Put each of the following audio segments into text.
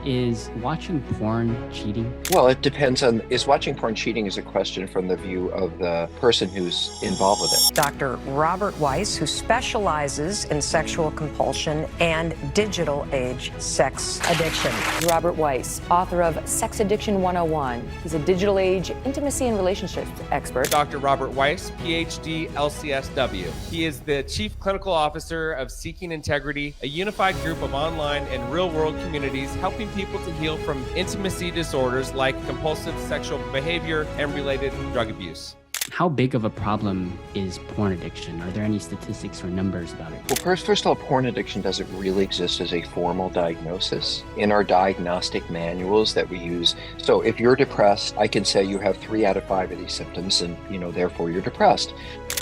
Is watching porn cheating? Well, it depends on, is watching porn cheating is a question from the view of the person who's involved with it. Dr. Robert Weiss, who specializes in sexual compulsion and digital age sex addiction. Robert Weiss, author of Sex Addiction 101. He's a digital age intimacy and relationships expert. Dr. Robert Weiss, PhD, LCSW. He is the Chief Clinical Officer of Seeking Integrity, a unified group of online and real-world communities helping people to heal from intimacy disorders like compulsive sexual behavior and related drug abuse. How big of a problem is porn addiction? Are there any statistics or numbers about it? Well, first of all, porn addiction doesn't really exist as a formal diagnosis in our diagnostic manuals that we use. So if you're depressed, I can say you have 3 out of 5 of these symptoms and, therefore you're depressed.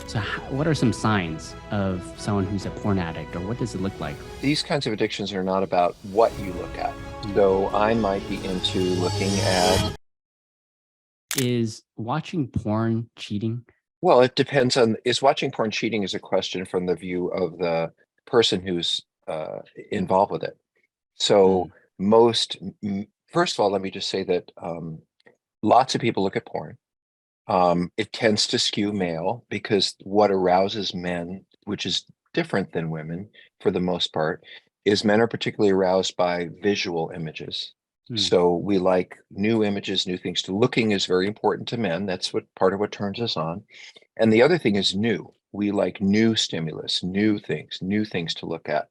So what are some signs of someone who's a porn addict, or what does it look like? These kinds of addictions are not about what you look at. So I might be into looking at... Is watching porn cheating? Well, it depends on, is watching porn cheating is a question from the view of the person who's involved with it. So first of all, let me just say that lots of people look at porn. It tends to skew male because what arouses men, which is different than women for the most part, is men are particularly aroused by visual images. So we like new images, new things. Looking is very important to men. That's part of what turns us on. And the other thing is new. We like new stimulus, new things to look at.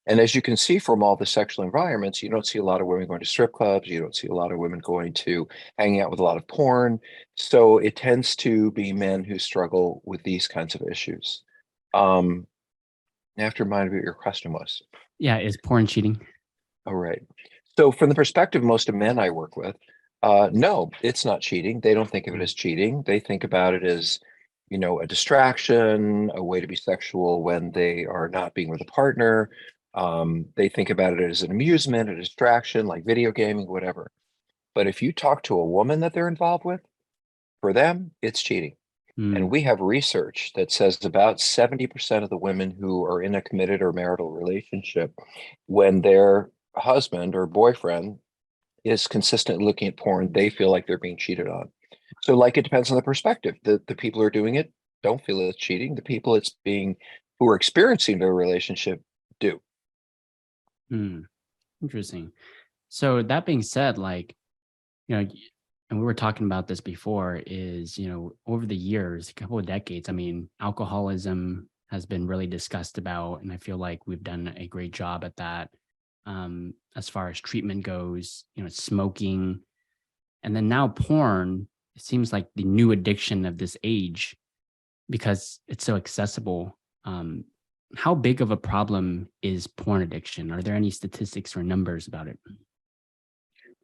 And as you can see from all the sexual environments, you don't see a lot of women going to strip clubs. You don't see a lot of women going to hanging out with a lot of porn. So it tends to be men who struggle with these kinds of issues. You have to remind me what your question was. Yeah, is porn cheating? All right. So from the perspective of most of men I work with, no, it's not cheating. They don't think of it as cheating. They think about it as, a distraction, a way to be sexual when they are not being with a partner. They think about it as an amusement, a distraction, like video gaming, whatever. But if you talk to a woman that they're involved with, for them, it's cheating. And we have research that says about 70% of the women who are in a committed or marital relationship, when their husband or boyfriend is consistently looking at porn, they feel like they're being cheated on. So it depends on the perspective. The people who are doing it don't feel it's cheating. The people who are experiencing their relationship do. Interesting. So that being said, and we were talking about this before, is, over the years, a couple of decades, alcoholism has been really discussed about, and I feel like we've done a great job at that. As far as treatment goes, smoking, and then now porn, it seems like the new addiction of this age because it's so accessible. How big of a problem is porn addiction? Are there any statistics or numbers about it?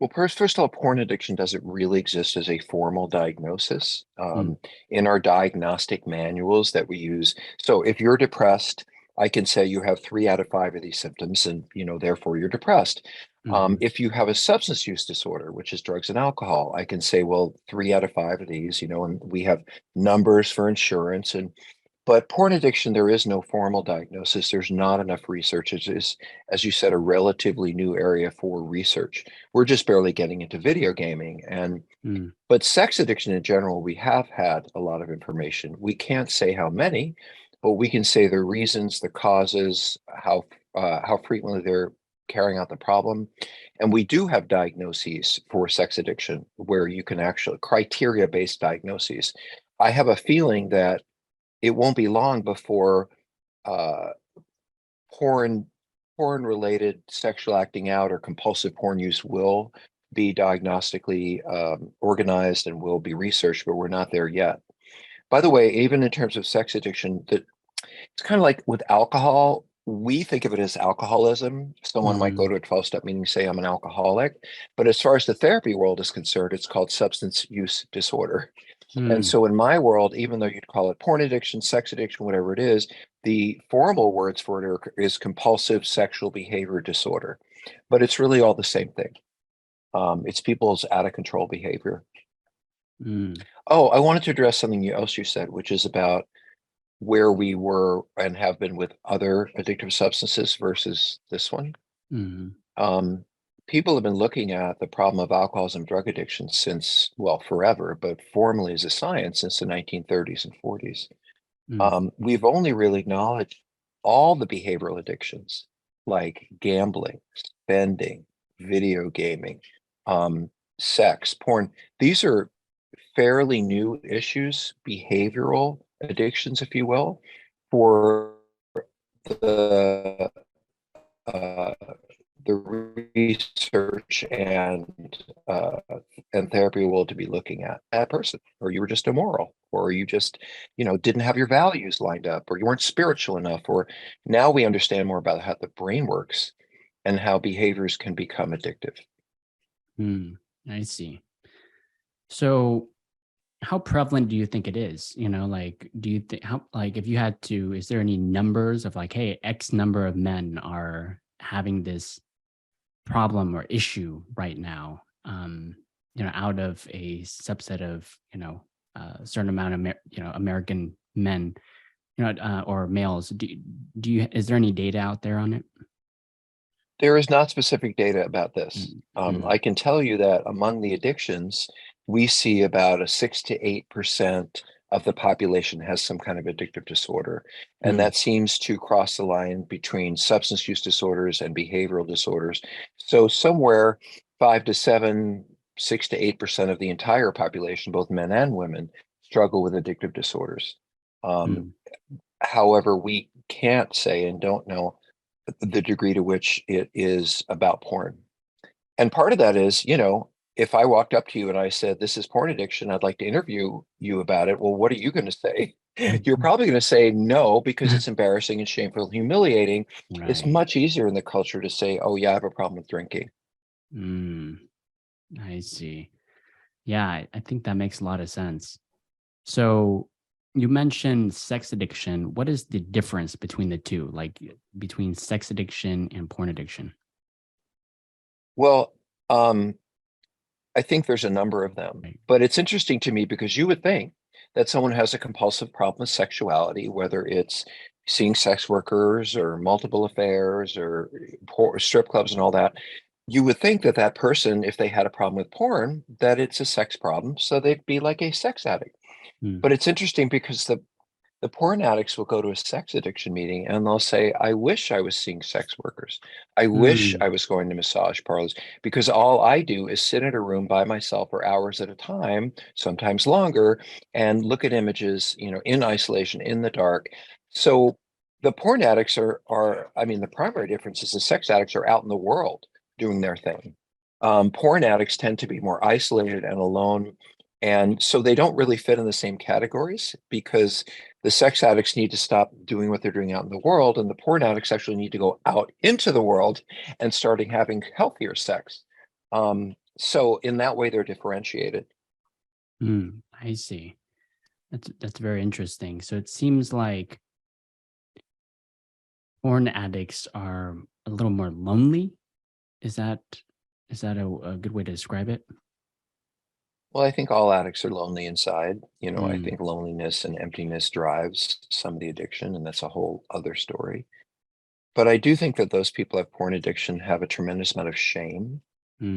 Well, first of all, porn addiction doesn't really exist as a formal diagnosis in our diagnostic manuals that we use. So if you're depressed, I can say you have 3 out of 5 of these symptoms and, therefore you're depressed. If you have a substance use disorder, which is drugs and alcohol, I can say, well, 3 out of 5 of these, and we have numbers for insurance. But porn addiction, there is no formal diagnosis. There's not enough research. It is, as you said, a relatively new area for research. We're just barely getting into video gaming. But sex addiction in general, we have had a lot of information. We can't say how many, but we can say the reasons, the causes, how frequently they're carrying out the problem. And we do have diagnoses for sex addiction where you can actually, criteria-based diagnoses. I have a feeling that it won't be long before porn-related sexual acting out or compulsive porn use will be diagnostically organized and will be researched, but we're not there yet. By the way, even in terms of sex addiction, it's kind of like with alcohol. We think of it as alcoholism. Someone might go to a 12-step meeting and say, I'm an alcoholic. But as far as the therapy world is concerned, it's called substance use disorder. And so in my world, even though you'd call it porn addiction, sex addiction, whatever it is, the formal words for it is compulsive sexual behavior disorder. But it's really all the same thing. It's people's out of control behavior. Oh, I wanted to address something else you said, which is about where we were and have been with other addictive substances versus this one. people have been looking at the problem of alcoholism, drug addiction since, well, forever, but formally as a science since the 1930s and 40s. We've only really acknowledged all the behavioral addictions like gambling, spending, video gaming, sex, porn. These are fairly new issues, behavioral addictions, if you will, for the uh, the research and therapy world to be looking at that person, or you were just immoral, or you just, didn't have your values lined up, or you weren't spiritual enough, or now we understand more about how the brain works and how behaviors can become addictive. I see. So how prevalent do you think it is? Like, do you think if you had to, is there any numbers of like, hey, X number of men are having this problem or issue right now, out of a subset of, a certain amount of, American men, or males? Do you, is there any data out there on it? There is not specific data about this. I can tell you that among the addictions, we see about a 6 to 8% of the population has some kind of addictive disorder. And that seems to cross the line between substance use disorders and behavioral disorders. So somewhere 5 to 7, 6 to 8% of the entire population, both men and women, struggle with addictive disorders. However, we can't say and don't know the degree to which it is about porn. And part of that is, if I walked up to you and I said, this is porn addiction, I'd like to interview you about it. Well, what are you going to say? You're probably going to say no, because it's embarrassing and shameful and humiliating. Right. It's much easier in the culture to say, oh yeah, I have a problem with drinking. I see. Yeah, I think that makes a lot of sense. So you mentioned sex addiction. What is the difference between the two, like between sex addiction and porn addiction? Well, I think there's a number of them, but it's interesting to me because you would think that someone has a compulsive problem with sexuality, whether it's seeing sex workers or multiple affairs or strip clubs and all that. You would think that that person, if they had a problem with porn, that it's a sex problem. So they'd be like a sex addict. But it's interesting because the porn addicts will go to a sex addiction meeting and they'll say, I wish I was seeing sex workers. I wish I was going to massage parlors, because all I do is sit in a room by myself for hours at a time, sometimes longer, and look at images, in isolation, in the dark. So the porn addicts are, I mean, the primary difference is the sex addicts are out in the world doing their thing. Porn addicts tend to be more isolated and alone. And so they don't really fit in the same categories, because the sex addicts need to stop doing what they're doing out in the world, and the porn addicts actually need to go out into the world and starting having healthier sex. So in that way, they're differentiated. I see. That's very interesting. So it seems like porn addicts are a little more lonely. Is that a good way to describe it? Well, I think all addicts are lonely inside. I think loneliness and emptiness drives some of the addiction, and that's a whole other story. But I do think that those people who have porn addiction have a tremendous amount of shame,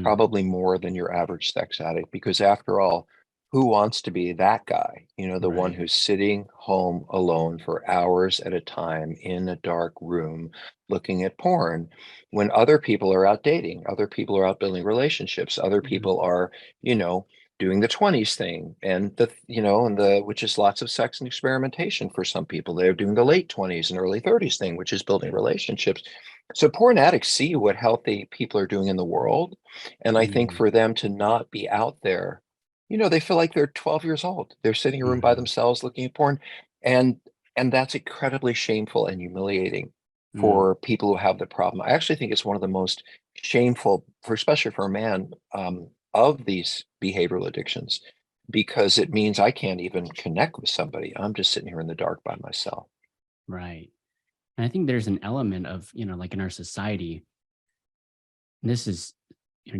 probably more than your average sex addict, because after all, who wants to be that guy? The one Right. who's sitting home alone for hours at a time in a dark room looking at porn, when other people are out dating, other people are out building relationships, other people are, doing the 20s thing, and which is lots of sex and experimentation for some people. They're doing the late 20s and early 30s thing, which is building relationships. So porn addicts see what healthy people are doing in the world. And I think for them to not be out there, they feel like they're 12 years old. They're sitting in a room by themselves looking at porn. And that's incredibly shameful and humiliating for people who have the problem. I actually think it's one of the most shameful, especially for a man, of these behavioral addictions, because it means I can't even connect with somebody. I'm just sitting here in the dark by myself. Right. And I think there's an element of, like in our society, and this is,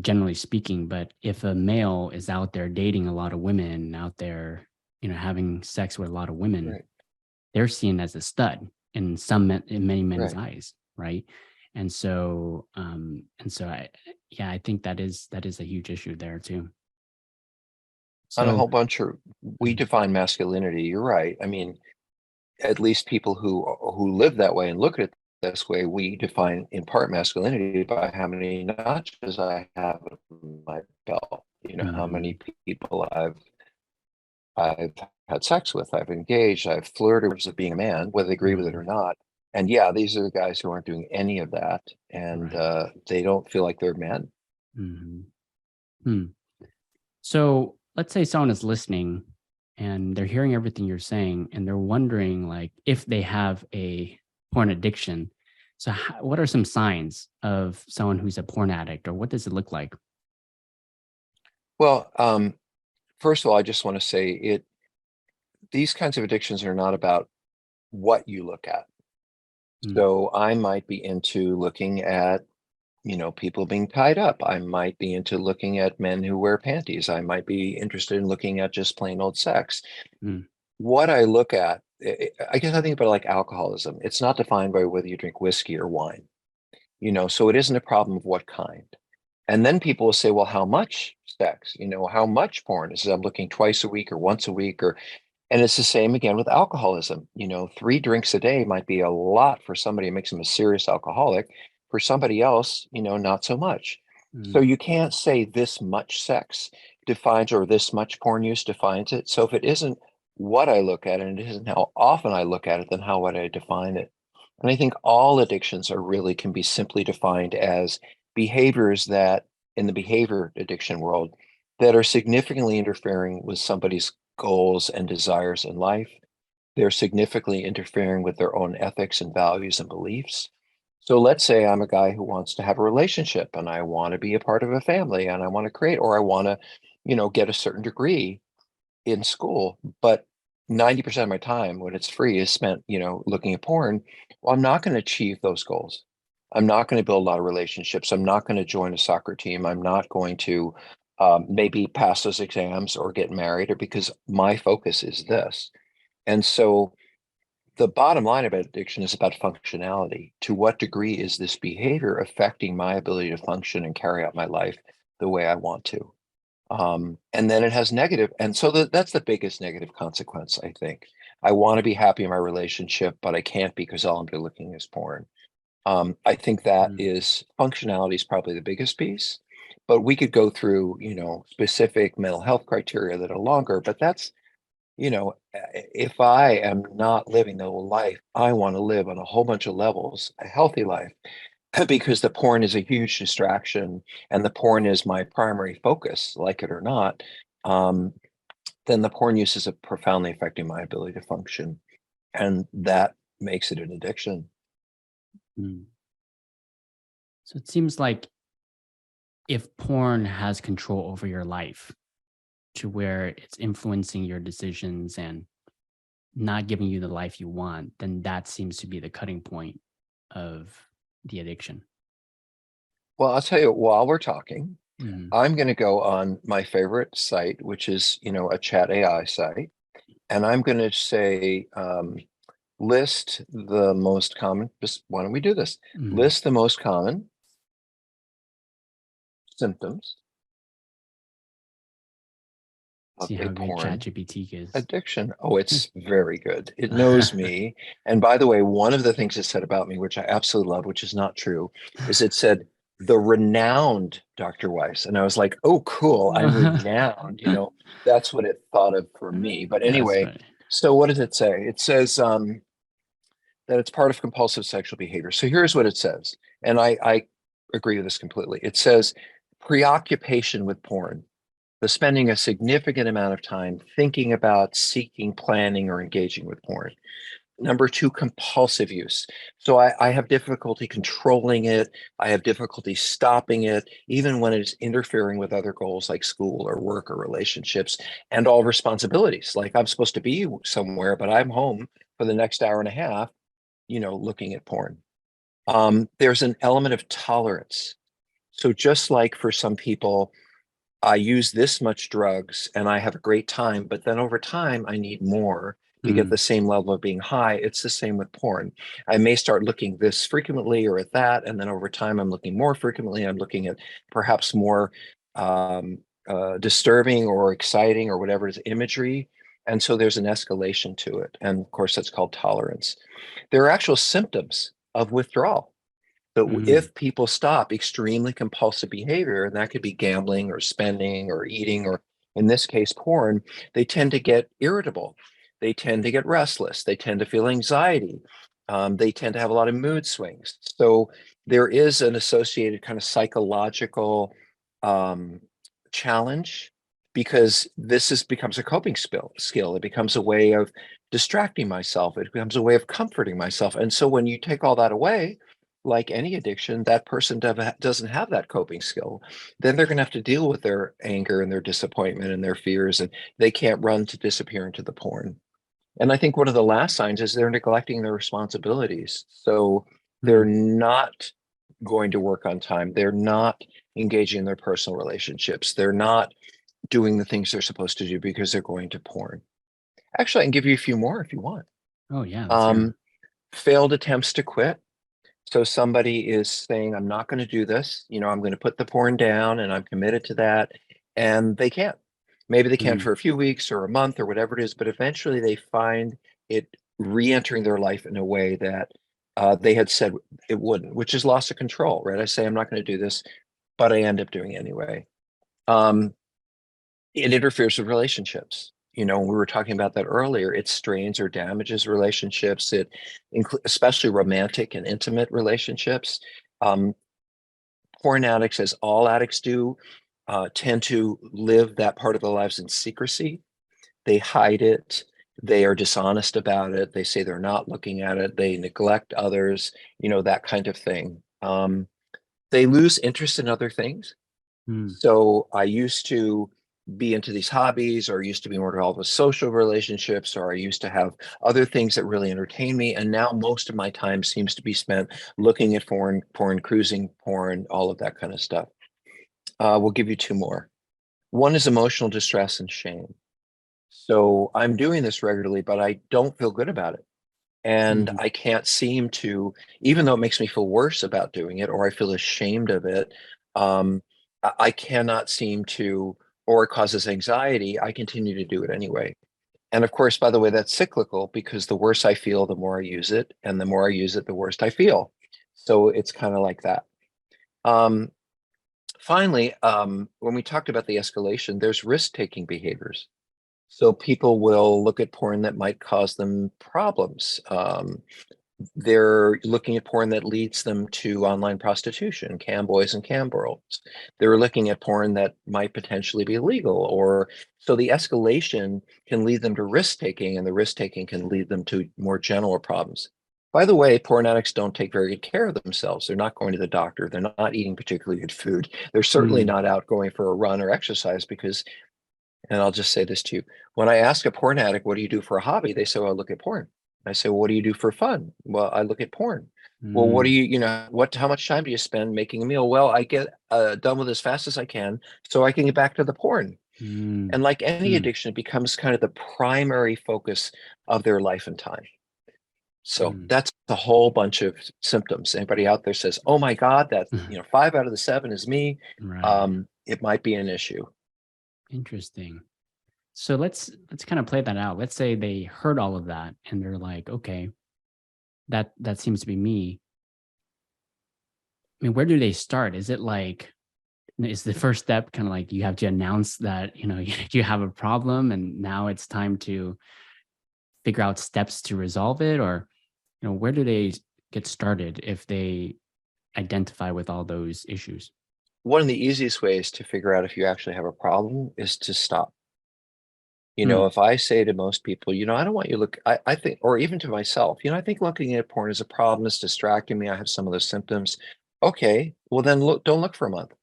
generally speaking, but if a male is out there dating a lot of women, out there, having sex with a lot of women, Right. they're seen as a stud in many men's eyes, right? I think that is a huge issue there too. On a So whole bunch of, we define masculinity, you're right. I mean, at least people who live that way and look at it this way, we define in part masculinity by how many notches I have in my belt. You know, how many people I've had sex with, I've engaged, I've flirted with being a man, whether they agree with it or not. And yeah, these are the guys who aren't doing any of that, and they don't feel like they're men. So let's say someone is listening and they're hearing everything you're saying and they're wondering like if they have a porn addiction. So what are some signs of someone who's a porn addict, or what does it look like? Well, first of all, I just want to say these kinds of addictions are not about what you look at. So I might be into looking at, people being tied up. I might be into looking at men who wear panties. I might be interested in looking at just plain old sex. What I look at, I guess I think about it like alcoholism. It's not defined by whether you drink whiskey or wine, so it isn't a problem of what kind. And then people will say, well, how much sex, how much porn? Is it I'm looking twice a week or once a week, and it's the same again with alcoholism. 3 drinks a day might be a lot for somebody. It makes them a serious alcoholic. For somebody else, not so much. So you can't say this much sex defines or this much porn use defines it. So if it isn't what I look at and it isn't how often I look at it, then how would I define it? And I think all addictions can be simply defined as behaviors that in the behavior addiction world that are significantly interfering with somebody's goals and desires in life. They're significantly interfering with their own ethics and values and beliefs. So let's say I'm a guy who wants to have a relationship and I want to be a part of a family and I want to create, or I want to, get a certain degree in school, but 90% of my time when it's free is spent, looking at porn. Well, I'm not going to achieve those goals. I'm not going to build a lot of relationships. I'm not going to join a soccer team. I'm not going to maybe pass those exams or get married, or because my focus is this. And so the bottom line about addiction is about functionality. To what degree is this behavior affecting my ability to function and carry out my life the way I want to? And then it has negative. And so that's the biggest negative consequence, I think. I want to be happy in my relationship, but I can't because all I'm looking is porn. I think that is functionality is probably the biggest piece, but we could go through, specific mental health criteria that are longer, but that's, if I am not living the life I want to live on a whole bunch of levels, a healthy life, because the porn is a huge distraction and the porn is my primary focus, like it or not, then the porn use is profoundly affecting my ability to function. And that makes it an addiction. So it seems like if porn has control over your life to where it's influencing your decisions and not giving you the life you want, then that seems to be the cutting point of the addiction. Well, I'll tell you, while we're talking, I'm going to go on my favorite site, which is, a chat AI site. And I'm going to say, list the most common, why don't we do this? List the most common symptoms of See a how good porn ChatGPT is. addiction. Oh, it's very good. It knows me. And by the way, one of the things it said about me, which I absolutely love, which is not true, is it said the renowned Dr. Weiss. And I was like, oh, cool. I'm renowned. That's what it thought of for me. But anyway, so what does it say? It says that it's part of compulsive sexual behavior. So here's what it says. And I agree with this completely. It says preoccupation with porn. The spending a significant amount of time thinking about, seeking, planning, or engaging with porn. Number 2, compulsive use. So I have difficulty controlling it. I have difficulty stopping it, even when it's interfering with other goals like school or work or relationships and all responsibilities. Like I'm supposed to be somewhere, but I'm home for the next hour and a half, looking at porn. There's an element of tolerance. So just like for some people, I use this much drugs and I have a great time, but then over time I need more We get the same level of being high. It's the same with porn. I may start looking this frequently or at that, and then over time I'm looking more frequently. I'm looking at perhaps more disturbing or exciting or whatever it is imagery. And so there's an escalation to it. And of course, that's called tolerance. There are actual symptoms of withdrawal. But if people stop extremely compulsive behavior, and that could be gambling or spending or eating, or in this case, porn, they tend to get irritable. They tend to get restless. They tend to feel anxiety. They tend to have a lot of mood swings. So there is an associated kind of psychological challenge, because this becomes a coping skill. It becomes a way of distracting myself. It becomes a way of comforting myself. And so when you take all that away, like any addiction, that person doesn't have that coping skill. Then they're going to have to deal with their anger and their disappointment and their fears, and they can't run to disappear into the porn. And I think one of the last signs is they're neglecting their responsibilities. So they're not going to work on time. They're not engaging in their personal relationships. They're not doing the things they're supposed to do because they're going to porn. Actually, I can give you a few more if you want. Oh yeah. Let's hear 'em. Failed attempts to quit. So somebody is saying, I'm not going to do this. I'm going to put the porn down and I'm committed to that. And they can't. Maybe they can for a few weeks or a month or whatever it is, but eventually they find it re-entering their life in a way that they had said it wouldn't, which is loss of control, right? I say, I'm not going to do this, but I end up doing it anyway. It interferes with relationships. We were talking about that earlier. It strains or damages relationships. It especially romantic and intimate relationships. Porn addicts, as all addicts do, tend to live that part of their lives in secrecy. They hide it. They are dishonest about it. They say they're not looking at it. They neglect others, that kind of thing. They lose interest in other things. So I used to be into these hobbies, or used to be more involved with social relationships, or I used to have other things that really entertain me. And now most of my time seems to be spent looking at porn, cruising porn, all of that kind of stuff. We'll give you two more. One is emotional distress and shame. So I'm doing this regularly, but I don't feel good about it. And I can't seem to, even though it makes me feel worse about doing it, or I feel ashamed of it, I cannot seem to, or it causes anxiety, I continue to do it anyway. And of course, by the way, that's cyclical, because the worse I feel, the more I use it. And the more I use it, the worse I feel. So it's kind of like that. Finally, when we talked about the escalation, there's risk-taking behaviors. So people will look at porn that might cause them problems. They're looking at porn that leads them to online prostitution, cam boys and cam girls. They're looking at porn that might potentially be illegal, or so the escalation can lead them to risk-taking, and the risk-taking can lead them to more general problems. By the way, porn addicts don't take very good care of themselves. They're not going to the doctor. They're not eating particularly good food. They're certainly not out going for a run or exercise, because, and I'll just say this to you, when I ask a porn addict, what do you do for a hobby? They say, well, I look at porn. I say, well, what do you do for fun? Well, I look at porn. Well, what do you, how much time do you spend making a meal? Well, I get done with as fast as I can so I can get back to the porn. And like any addiction, it becomes kind of the primary focus of their life and time. So that's a whole bunch of symptoms. Anybody out there says, oh my God, that, 5 out of the 7 is me. Right. It might be an issue. Interesting. So let's kind of play that out. Let's say they heard all of that and they're like, okay, that seems to be me. I mean, where do they start? Is it like, is the first step kind of like you have to announce that, you have a problem and now it's time to figure out steps to resolve it? Or, where do they get started if they identify with all those issues? One of the easiest ways to figure out if you actually have a problem is to stop. If I say to most people, I don't want you to look, I think, or even to myself, I think looking at porn is a problem. It's distracting me. I have some of those symptoms. Okay, well then don't look for a month.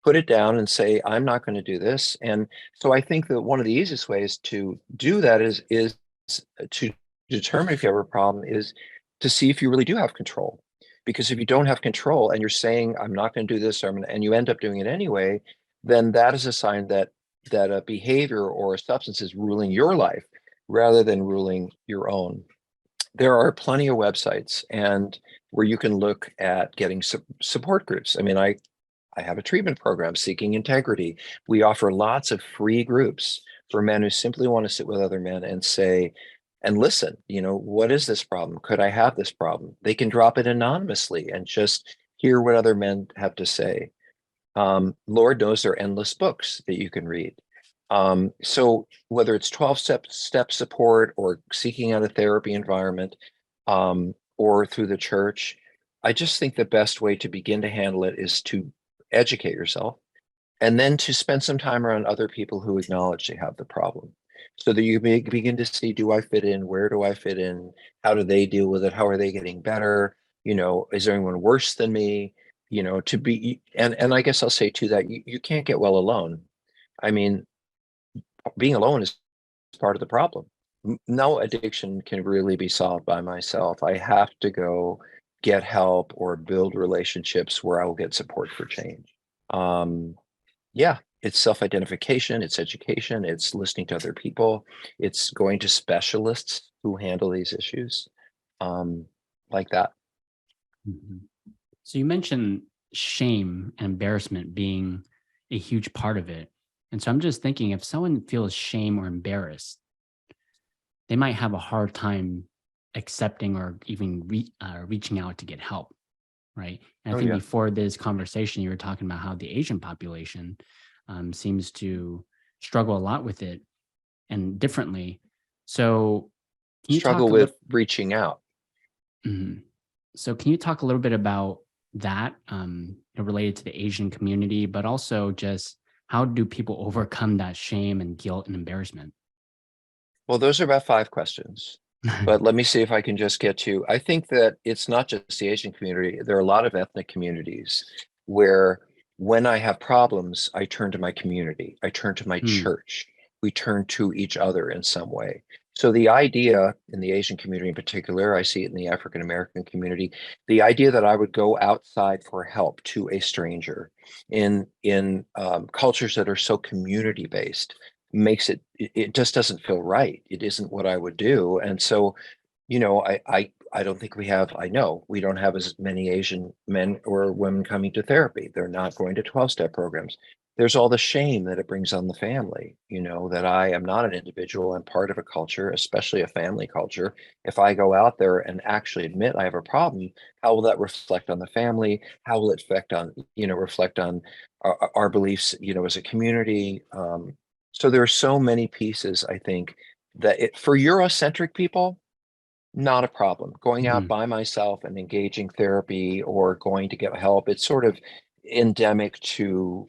Put it down and say, I'm not going to do this. And so I think that one of the easiest ways to do that is to determine if you have a problem is to see if you really do have control. Because if you don't have control and you're saying, I'm not going to do this, and you end up doing it anyway, then that is a sign that a behavior or a substance is ruling your life, rather than ruling your own. There are plenty of websites and where you can look at getting support groups. I mean, I have a treatment program, Seeking Integrity. We offer lots of free groups for men who simply want to sit with other men and say, and listen, what is this problem? Could I have this problem? They can drop it anonymously and just hear what other men have to say. Lord knows there are endless books that you can read. So whether it's 12-step support or seeking out a therapy environment, or through the church, I just think the best way to begin to handle it is to educate yourself and then to spend some time around other people who acknowledge they have the problem so that you may begin to see, do I fit in? Where do I fit in? How do they deal with it? How are they getting better? Is there anyone worse than me? To be, and I guess I'll say too that you can't get well alone. I mean, being alone is part of the problem. No addiction can really be solved by myself. I have to go get help or build relationships where I will get support for change. Yeah, it's self-identification, it's education, it's listening to other people, it's going to specialists who handle these issues, like that. Mhm. So you mentioned shame and embarrassment being a huge part of it. And so I'm just thinking if someone feels shame or embarrassed, they might have a hard time accepting or even reaching out to get help, right? And I Oh think yeah. before this conversation, you were talking about how the Asian population seems to struggle a lot with it and differently. So can you Struggle talk a with little? reaching out. So can you talk a little bit about that related to the Asian community, but also just how do people overcome that shame and guilt and embarrassment? Well, those are about 5 questions, but let me see if I can just get to, I think that it's not just the Asian community. There are a lot of ethnic communities where when I have problems, I turn to my community, I turn to my Hmm. church, we turn to each other in some way. So the idea in the Asian community in particular, I see it in the African American community, the idea that I would go outside for help to a stranger in cultures that are so community based makes it just doesn't feel right. It isn't what I would do. And so, I don't think I know we don't have as many Asian men or women coming to therapy. They're not going to 12-step programs. There's all the shame that it brings on the family, that I am not an individual. I'm part of a culture, especially a family culture. If I go out there and actually admit I have a problem, how will that reflect on the family? How will it reflect on our beliefs, as a community? So there are so many pieces, I think, that for Eurocentric people, not a problem. Going out Mhm. by myself and engaging therapy or going to get help, it's sort of endemic to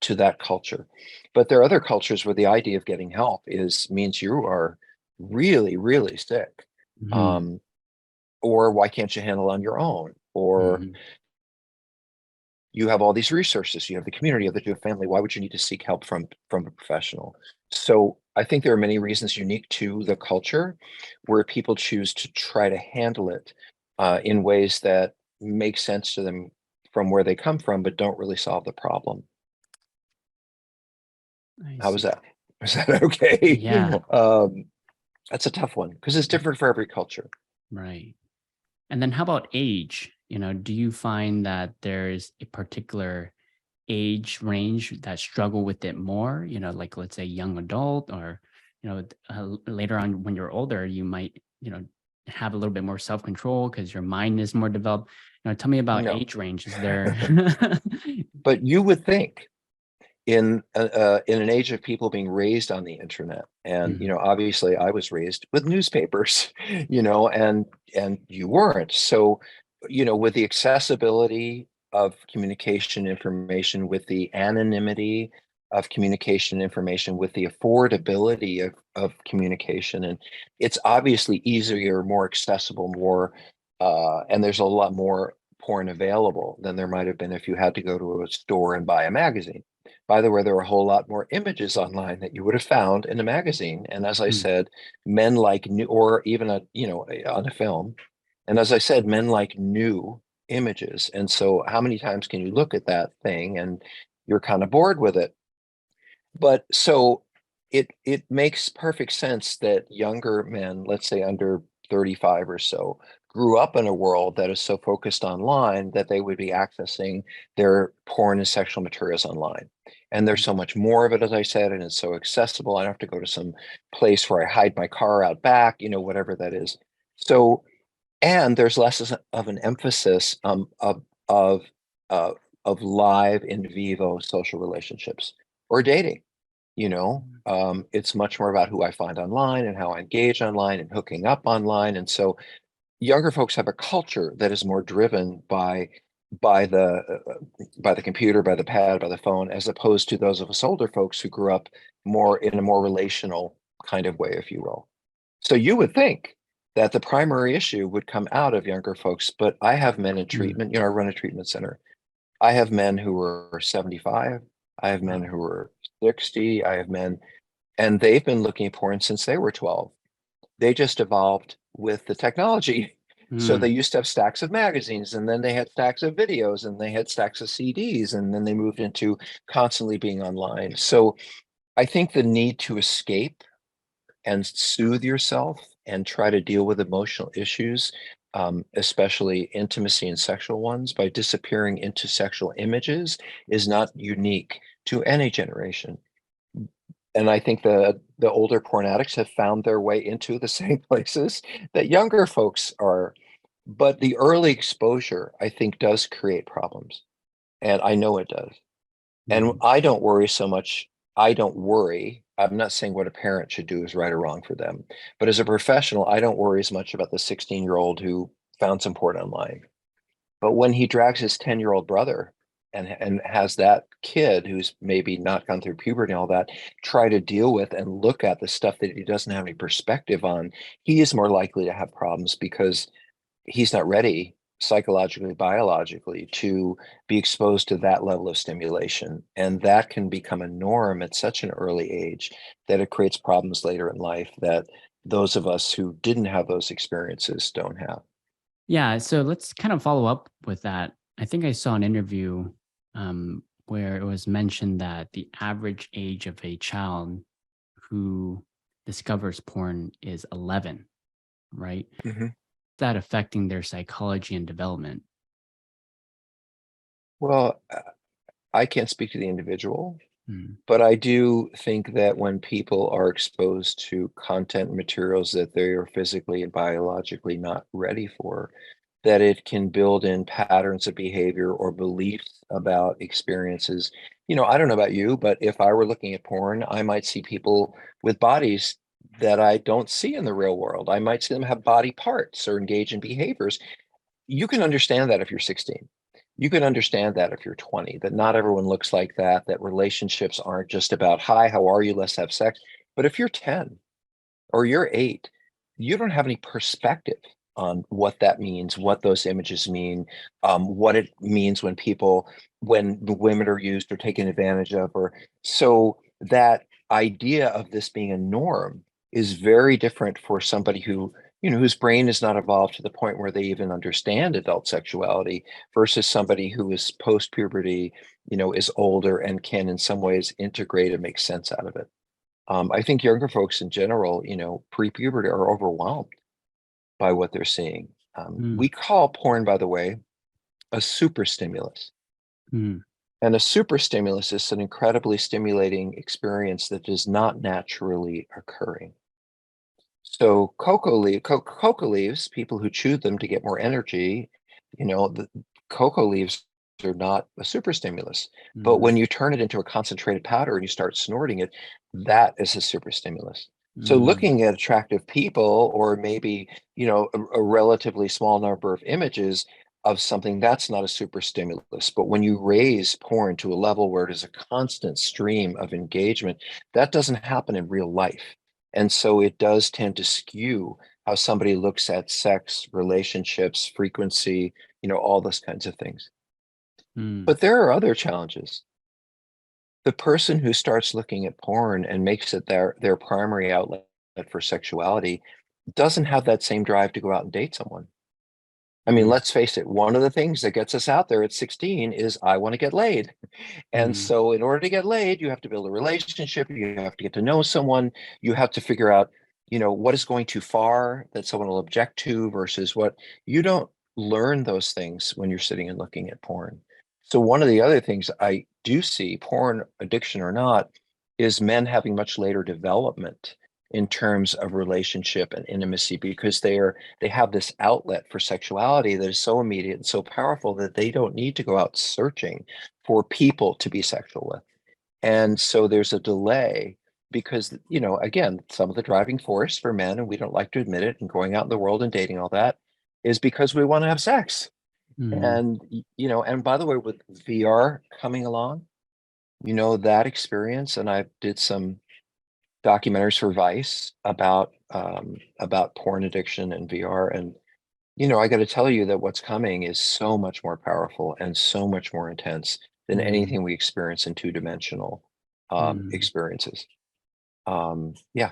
that culture. But there are other cultures where the idea of getting help means you are really, really sick. Mhm. Um, or why can't you handle on your own? Or Mhm. you have all these resources, you have the community, you have the family. Why would you need to seek help from a professional? So I think there are many reasons unique to the culture where people choose to try to handle it in ways that make sense to them from where they come from, but don't really solve the problem. I How was see. that? Was that okay? Yeah, That's a tough one because it's different for every culture. right. And then how about age? Do you find that there's a particular age range that struggle with it more? Like let's say young adult, or later on when you're older, you might have a little bit more self control because your mind is more developed. Tell me about No, age range. Is there? but you would think in an age of people being raised on the internet, and Mhm. obviously I was raised with newspapers, and you weren't. So with the accessibility of communication information, with the anonymity of communication information, with the affordability of communication, and it's obviously easier, more accessible, more and there's a lot more porn available than there might have been if you had to go to a store and buy a magazine. By the way, there are a whole lot more images online that you would have found in a magazine. And as I Mm. said, men like new, or even on a film. And as I said, men like new images. And so how many times can you look at that thing and you're kind of bored with it? But so it makes perfect sense that younger men, let's say under 35 or so, grew up in a world that is so focused online that they would be accessing their porn and sexual materials online. And there's so much more of it, as I said, and it's so accessible. I don't have to go to some place where I hide my car out back, whatever that is. So, and there's less of an emphasis of uh, of live in vivo social relationships or dating. It's much more about who I find online and how I engage online and hooking up online. And so younger folks have a culture that is more driven by the computer, by the pad, by the phone, as opposed to those of us older folks who grew up more in a more relational kind of way, if you will. So you would think that the primary issue would come out of younger folks, but I have men in Mm. treatment. I run a treatment center. I have men who are 75. I have men Wow. who are 60. I have men, and they've been looking at porn since they were 12. They just evolved with the technology. So they Mm. used to have stacks of magazines, and then they had stacks of videos, and they had stacks of CDs, and then they moved into constantly being online. So I think the need to escape and soothe yourself and try to deal with emotional issues, especially intimacy and sexual ones, by disappearing into sexual images is not unique to any generation. And I think the older porn addicts have found their way into the same places that younger folks are. But the early exposure, I think, does create problems. And I know it does. And Mm. I don't worry so much. I don't worry. I'm not saying what a parent should do is right or wrong for them. But as a professional, I don't worry as much about the 16-year-old who found some porn online. But when he drags his 10-year-old brother and has that kid who's maybe not gone through puberty and all that, try to deal with and look at the stuff that he doesn't have any perspective on, he is more likely to have problems because he's not ready psychologically, biologically to be exposed to that level of stimulation. And that can become a norm at such an early age that it creates problems later in life that those of us who didn't have those experiences don't have. Yeah, so let's kind of follow up with that. I think I saw an interview where it was mentioned that the average age of a child who discovers porn is 11, right? Mhm. That affecting their psychology and development. Well, I can't speak to the individual, Mm. but I do think that when people are exposed to content and materials that they are physically and biologically not ready for, that it can build in patterns of behavior or beliefs about experiences. I don't know about you, but if I were looking at porn, I might see people with bodies that I don't see in the real world. I might see them have body parts or engage in behaviors. You can understand that if you're 16. You can understand that if you're 20, that not everyone looks like that, that relationships aren't just about, hi, how are you? Let's have sex. But if you're 10 or you're 8, you don't have any perspective on what that means, what those images mean, what it means when the women are used or taken advantage of, or so that idea of this being a norm is very different for somebody whose brain is not evolved to the point where they even understand adult sexuality versus somebody who is post puberty, is older and can in some ways integrate and make sense out of it. I think younger folks in general, pre-puberty are overwhelmed by what they're seeing. Mm. We call porn, by the way, a super stimulus. Mm. And a super stimulus is an incredibly stimulating experience that is not naturally occurring. So cocoa leaves, people who chew them to get more energy, the cocoa leaves are not a super stimulus. But Mm. when you turn it into a concentrated powder and you start snorting it, that is a super stimulus. So Mm. looking at attractive people or maybe, a relatively small number of images of something that's not a super stimulus. But when you raise porn to a level where it is a constant stream of engagement, that doesn't happen in real life. And so it does tend to skew how somebody looks at sex, relationships, frequency, all those kinds of things. Mm. But there are other challenges. The person who starts looking at porn and makes it their primary outlet for sexuality doesn't have that same drive to go out and date someone. I mean, let's face it, one of the things that gets us out there at 16 is I want to get laid. And so in order to get laid, you have to build a relationship, you have to get to know someone, you have to figure out, what is going too far that someone will object to versus what you don't learn those things when you're sitting and looking at porn. So one of the other things I do see, porn addiction or not, is men having much later development in terms of relationship and intimacy because they have this outlet for sexuality that is so immediate and so powerful that they don't need to go out searching for people to be sexual with. And so there's a delay because, again, some of the driving force for men, and we don't like to admit it, and going out in the world and dating all that is because we want to have sex. And, and by the way, with VR coming along, that experience, and I did some documentaries for Weiss about porn addiction and VR. And, I got to tell you that what's coming is so much more powerful and so much more intense than anything we experience in two-dimensional experiences. Yeah.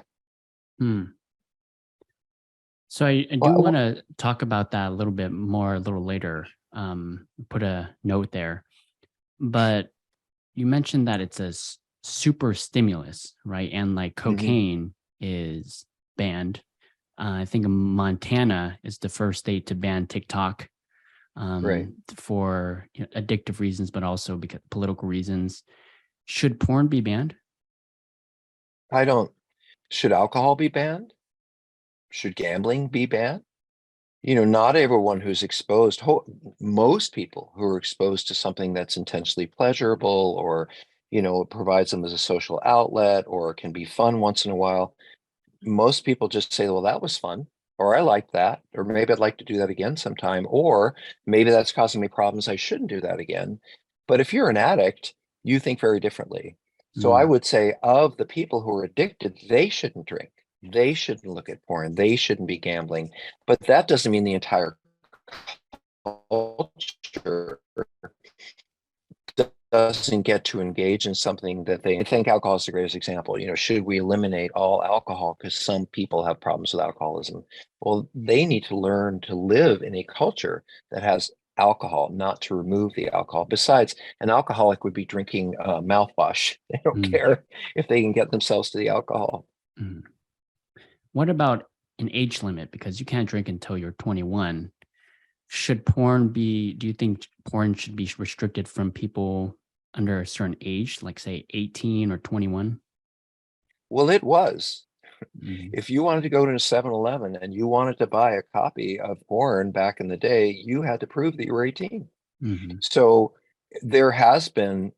So I do want to talk about that a little bit more a little later. Put a note there. But you mentioned that it's a super stimulus, right? And like cocaine is banned. I think Montana is the first state to ban TikTok Right. for addictive reasons, but also because political reasons. Should porn be banned? Should alcohol be banned? Should gambling be banned? Not everyone who's exposed, most people who are exposed to something that's intensely pleasurable or, it provides them as a social outlet or can be fun once in a while. Most people just say, well, that was fun, or I like that, or maybe I'd like to do that again sometime, or maybe that's causing me problems. I shouldn't do that again. But if you're an addict, you think very differently. So I would say of the people who are addicted, they shouldn't drink. They shouldn't look at porn. They shouldn't be gambling. But that doesn't mean the entire culture doesn't get to engage in something that I think alcohol is the greatest example. Should we eliminate all alcohol because some people have problems with alcoholism? Well, they need to learn to live in a culture that has alcohol, not to remove the alcohol. Besides, an alcoholic would be drinking mouthwash. They don't care if they can get themselves to the alcohol. What about an age limit? Because you can't drink until you're 21. Should porn be, do you think porn should be restricted from people under a certain age, like say 18 or 21? Well, it was. If you wanted to go to a 7-Eleven and you wanted to buy a copy of porn back in the day, you had to prove that you were 18. So there have been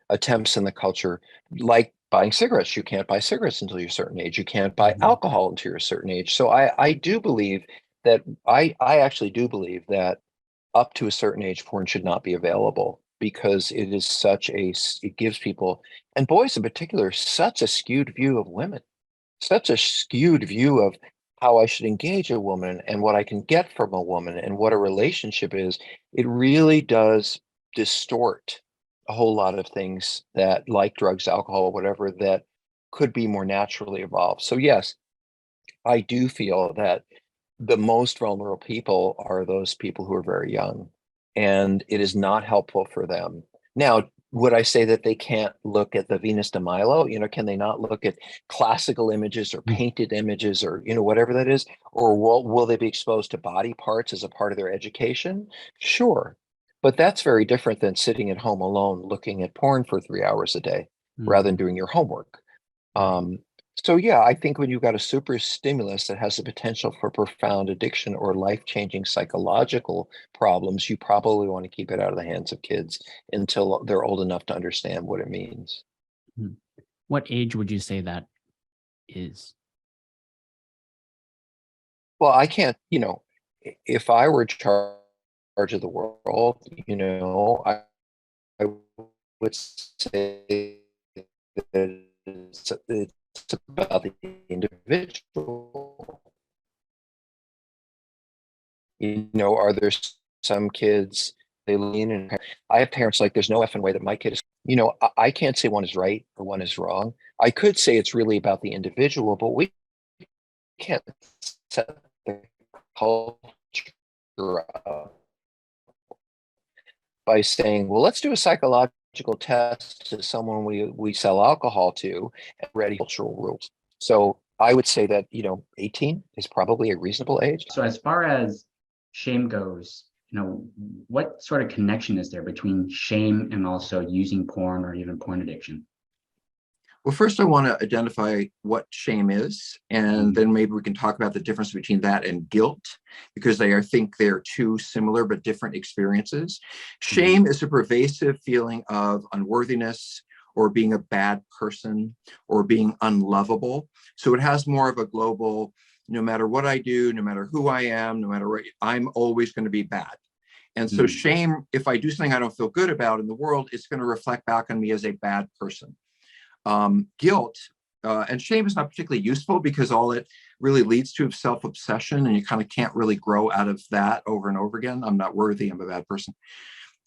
attempts in the culture, like buying cigarettes. You can't buy cigarettes until you're a certain age. You can't buy alcohol until you're a certain age. So I do believe that I actually do believe that up to a certain age, porn should not be available because it is it gives people, and boys in particular, such a skewed view of women, such a skewed view of how I should engage a woman and what I can get from a woman and what a relationship is. It really does distort a whole lot of things that, like drugs, alcohol, whatever, that could be more naturally evolved. So yes, I do feel that the most vulnerable people are those people who are very young, and it is not helpful for them. Now, would I say that they can't look at the Venus de Milo? Can they not look at classical images or painted images or, whatever that is? Or will they be exposed to body parts as a part of their education? Sure. But that's very different than sitting at home alone looking at porn for 3 hours a day rather than doing your homework. So yeah, I think when you've got a super stimulus that has the potential for profound addiction or life-changing psychological problems, you probably want to keep it out of the hands of kids until they're old enough to understand what it means. What age would you say that is? Well, I can't, if I were in charge of the world, I would say that it's about the individual. Are there some kids, they lean and I have parents like, there's no effing way that my kid is, I can't say one is right or one is wrong. I could say it's really about the individual, but we can't set the culture by saying, well, let's do a psychological test to someone we sell alcohol to and ready cultural rules. So I would say that, 18 is probably a reasonable age. So as far as shame goes, what sort of connection is there between shame and also using porn or even porn addiction? Well, first I want to identify what shame is, and then maybe we can talk about the difference between that and guilt, because I think they're two similar but different experiences. Shame is a pervasive feeling of unworthiness or being a bad person or being unlovable. So it has more of a global, no matter what I do, no matter who I am, no matter what, I'm always going to be bad. And so shame, if I do something I don't feel good about in the world, it's going to reflect back on me as a bad person. Guilt and shame is not particularly useful because all it really leads to is self-obsession, and you kind of can't really grow out of that over and over again. I'm not worthy, I'm a bad person.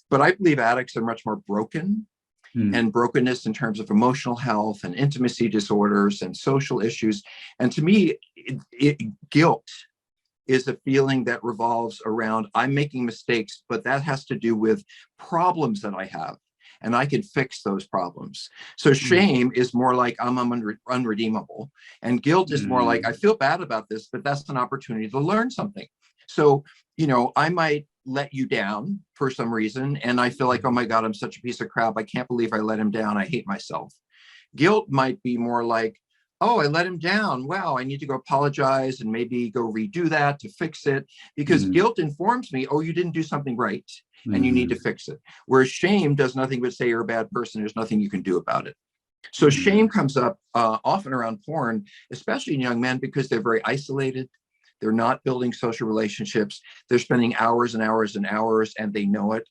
But I believe addicts are much more broken, and brokenness in terms of emotional health and intimacy disorders and social issues. And to me, guilt is a feeling that revolves around I'm making mistakes, but that has to do with problems that I have, and I can fix those problems. So shame is more like I'm unredeemable, and guilt is more like I feel bad about this, but that's an opportunity to learn something. So, I might let you down for some reason, and I feel like, oh my God, I'm such a piece of crap. I can't believe I let him down. I hate myself. Guilt might be more like, oh, I let him down. Wow, I need to go apologize and maybe go redo that to fix it, because guilt informs me, oh, you didn't do something right and you need to fix it. Whereas shame does nothing but say you're a bad person. There's nothing you can do about it. So shame comes up often around porn, especially in young men, because they're very isolated. They're not building social relationships. They're spending hours and hours and hours, and they know it,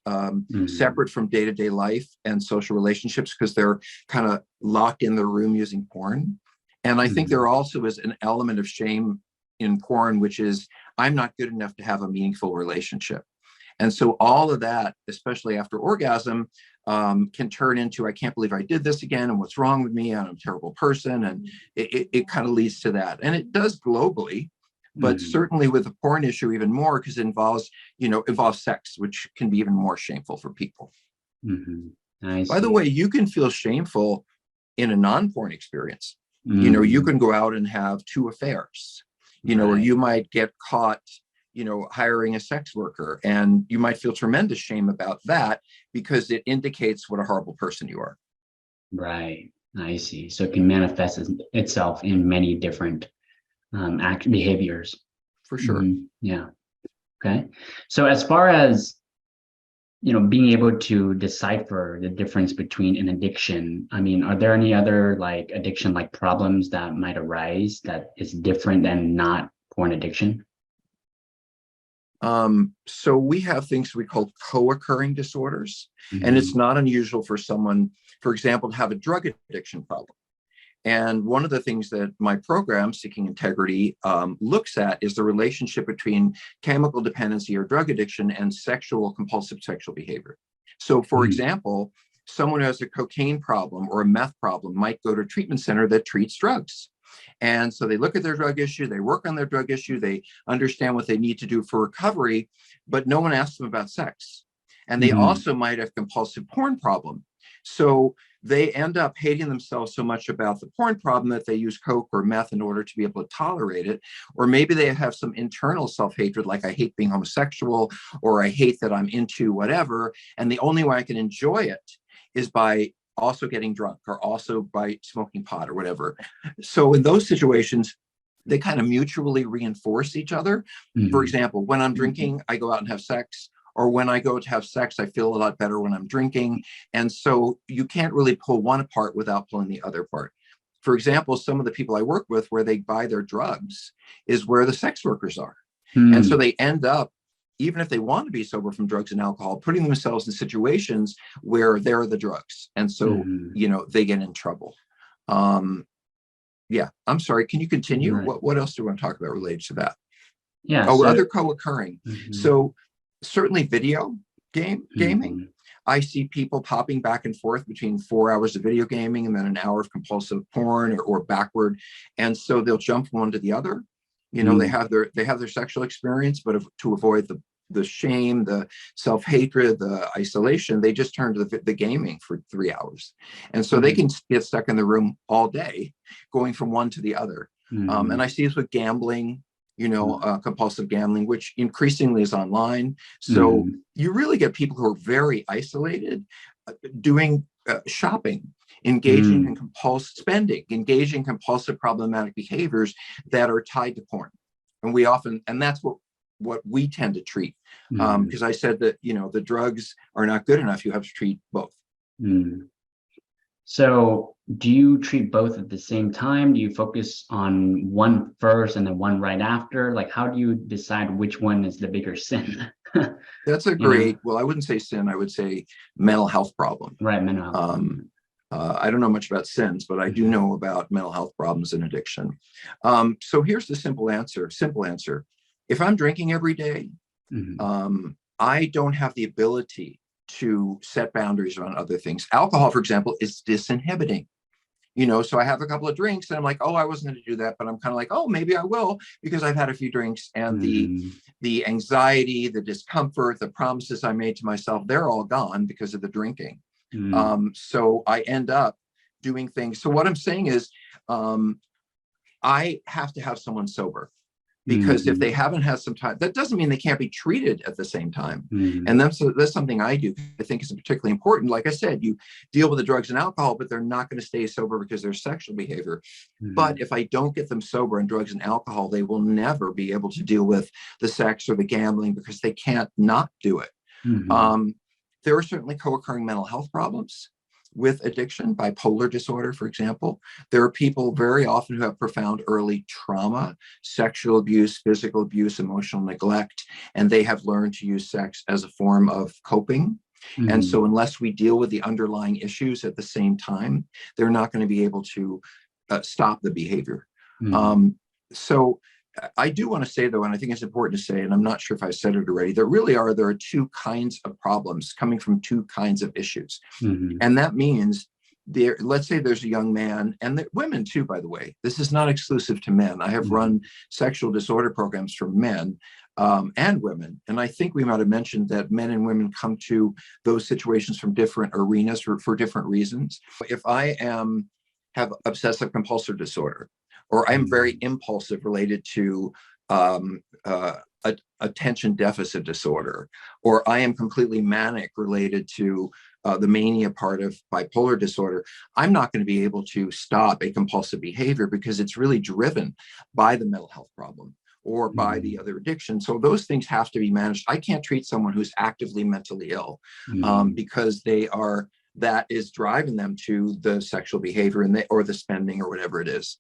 separate from day-to-day life and social relationships, because they're kind of locked in their room using porn. And I think there also is an element of shame in porn, which is I'm not good enough to have a meaningful relationship. And so all of that, especially after orgasm, can turn into, I can't believe I did this again, and what's wrong with me, and I'm a terrible person. And it kind of leads to that. And it does globally, but certainly with the porn issue even more, because it involves sex, which can be even more shameful for people. By the way, you can feel shameful in a non-porn experience. You can go out and have 2 affairs, or you might get caught, hiring a sex worker, and you might feel tremendous shame about that because it indicates what a horrible person you are. Right. I see. So it can manifest itself in many different behaviors. For sure. Yeah. Okay. So as far as, being able to decipher the difference between an addiction, are there any other like addiction like problems that might arise that is different than not porn addiction? So we have things we call co-occurring disorders, and it's not unusual for someone, for example, to have a drug addiction problem. And one of the things that my program, Seeking Integrity, looks at is the relationship between chemical dependency or drug addiction and compulsive sexual behavior. So, for example, someone who has a cocaine problem or a meth problem might go to a treatment center that treats drugs. And so they look at their drug issue, they work on their drug issue, they understand what they need to do for recovery, but no one asks them about sex. And they also might have compulsive porn problem. So they end up hating themselves so much about the porn problem that they use coke or meth in order to be able to tolerate it. Or maybe they have some internal self-hatred, like I hate being homosexual, or I hate that I'm into whatever. And the only way I can enjoy it is by also getting drunk, or also by smoking pot or whatever. So in those situations, they kind of mutually reinforce each other. For example, when I'm drinking, I go out and have sex. Or when I go to have sex, I feel a lot better when I'm drinking. And so you can't really pull one apart without pulling the other apart. For example, some of the people I work with where they buy their drugs is where the sex workers are. And so they end up, even if they want to be sober from drugs and alcohol, putting themselves in situations where they're the drugs. And so, they get in trouble. Yeah, I'm sorry. Can you continue? Right. What else do you want to talk about related to that? Yeah. Other co-occurring. So certainly video gaming. I see people popping back and forth between 4 hours of video gaming and then an hour of compulsive porn or backward. And so they'll jump from one to the other. They have their sexual experience, but to avoid the shame, the self-hatred, the isolation, they just turn to the gaming for 3 hours. And so they can get stuck in the room all day, going from one to the other. And I see this with gambling, compulsive gambling, which increasingly is online. So you really get people who are very isolated, doing shopping, engaging in compulsive spending, engaging in compulsive problematic behaviors that are tied to porn. And that's what we tend to treat. Because I said that, the drugs are not good enough. You have to treat both. So do you treat both at the same time? Do you focus on one first and then one right after? Like, how do you decide which one is the bigger sin? That's a great, well, I wouldn't say sin, I would say mental health problem. Right, mental health. I don't know much about sins, but I do know about mental health problems and addiction. So here's the simple answer. If I'm drinking every day, I don't have the ability to set boundaries around other things. Alcohol, for example, is disinhibiting. So I have a couple of drinks and I'm like, oh, I wasn't going to do that, but I'm kind of like, oh, maybe I will, because I've had a few drinks, and the anxiety, the discomfort, the promises I made to myself, they're all gone because of the drinking. So I end up doing things. So what I'm saying is, I have to have someone sober, because if they haven't had some time, that doesn't mean they can't be treated at the same time. And that's something I do. I think is particularly important. Like I said, you deal with the drugs and alcohol, but they're not going to stay sober because there's sexual behavior. But if I don't get them sober on drugs and alcohol, they will never be able to deal with the sex or the gambling, because they can't not do it. There are certainly co-occurring mental health problems with addiction, bipolar disorder, for example. There are people very often who have profound early trauma, sexual abuse, physical abuse, emotional neglect, and they have learned to use sex as a form of coping. And so unless we deal with the underlying issues at the same time, they're not going to be able to stop the behavior. So I do want to say, though, and I think it's important to say, and I'm not sure if I said it already, there are two kinds of problems coming from two kinds of issues. And that means let's say there's a young man, and women too, by the way. This is not exclusive to men. I have run sexual disorder programs for men and women. And I think we might have mentioned that men and women come to those situations from different arenas for different reasons. If I have obsessive compulsive disorder, or I'm very impulsive related to attention deficit disorder, or I am completely manic related to the mania part of bipolar disorder, I'm not going to be able to stop a compulsive behavior, because it's really driven by the mental health problem or by the other addiction. So those things have to be managed. I can't treat someone who's actively mentally ill because that is driving them to the sexual behavior or the spending or whatever it is.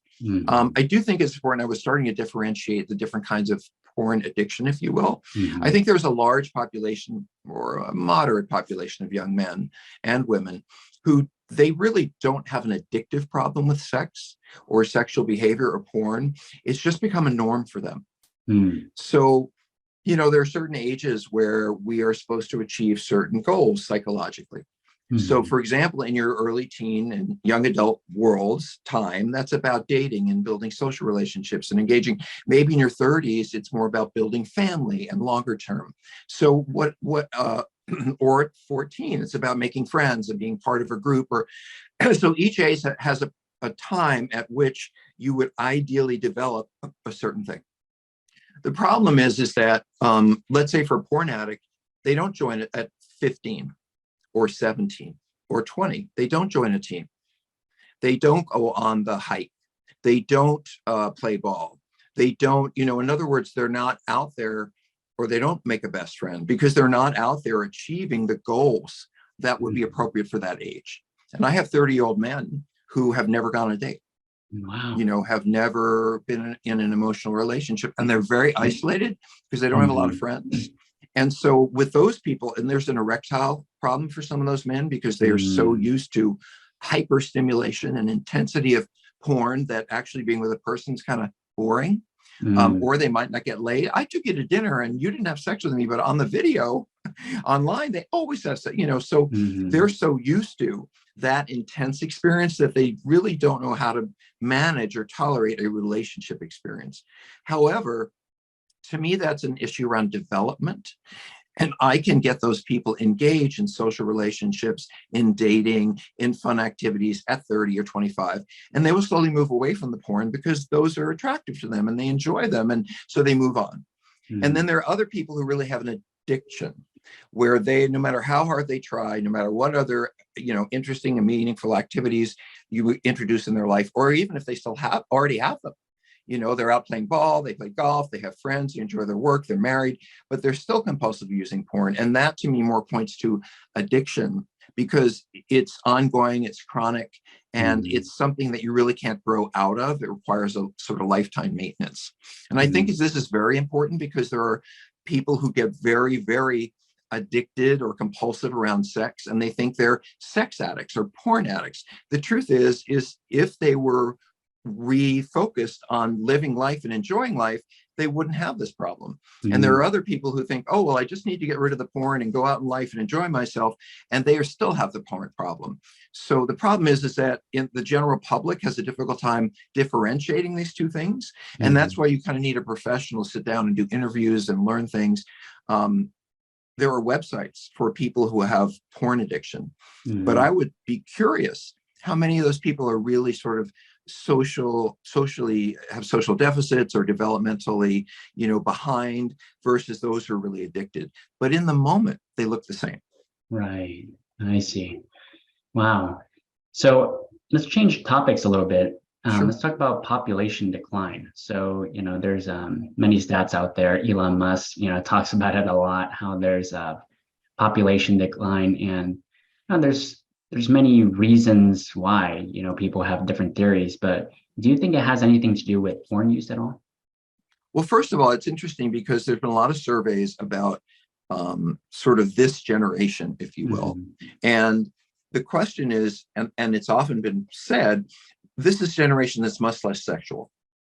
I do think it's important. I was starting to differentiate the different kinds of porn addiction, if you will. I think there's a large population, or a moderate population, of young men and women who they really don't have an addictive problem with sex or sexual behavior or porn. It's just become a norm for them. So, there are certain ages where we are supposed to achieve certain goals psychologically. So, for example, in your early teen and young adult world's time, that's about dating and building social relationships and engaging. Maybe in your 30s, it's more about building family and longer term. So or at 14, it's about making friends and being part of a group. So each age has a time at which you would ideally develop a certain thing. The problem is that, let's say for a porn addict, they don't join it at 15. Or 17 or 20. They don't join a team. They don't go on the hike. They don't play ball. They don't, in other words, they're not out there, or they don't make a best friend, because they're not out there achieving the goals that would be appropriate for that age. And I have 30-year-old men who have never gone on a date. Wow. Have never been in an emotional relationship, and they're very isolated because they don't have a lot of friends. And so with those people, and there's an erectile problem for some of those men, because they are so used to hyper-stimulation and intensity of porn that actually being with a person is kind of boring, or they might not get laid. I took you to dinner and you didn't have sex with me, but on the video, online, they always have sex, so Mhm. they're so used to that intense experience that they really don't know how to manage or tolerate a relationship experience. However, to me, that's an issue around development. And I can get those people engaged in social relationships, in dating, in fun activities at 30 or 25. And they will slowly move away from the porn because those are attractive to them and they enjoy them. And so they move on. And then Mhm. there are other people who really have an addiction where they, no matter how hard they try, no matter what other, interesting and meaningful activities you introduce in their life, or even if they still already have them, they're out playing ball, they play golf, they have friends, they enjoy their work, they're married, but they're still compulsive using porn. And that to me more points to addiction because it's ongoing, it's chronic, and Mhm. it's something that you really can't grow out of. It requires a sort of lifetime maintenance. And I think Mhm. this is very important because there are people who get very, very addicted or compulsive around sex and they think they're sex addicts or porn addicts. The truth is if they were refocused on living life and enjoying life, they wouldn't have this problem. And there Mhm. are other people who think, oh, well, I just need to get rid of the porn and go out in life and enjoy myself. And they still have the porn problem. So the problem is that in the general public has a difficult time differentiating these two things. And that's Mhm. why you kind of need a professional to sit down and do interviews and learn things. There are websites for people who have porn addiction, but I Mhm. would be curious how many of those people are really sort of socially have social deficits or developmentally, behind versus those who are really addicted. But in the moment, they look the same. Right. I see. Wow. So let's change topics a little bit. Sure. Let's talk about population decline. So, there's many stats out there. Elon Musk, talks about it a lot, how there's a population decline, and there's many reasons why, people have different theories, but do you think it has anything to do with porn use at all? Well, first of all, it's interesting because there's been a lot of surveys about sort of this generation, if you will. Mhm. And the question is, and it's often been said, this is a generation that's much less sexual.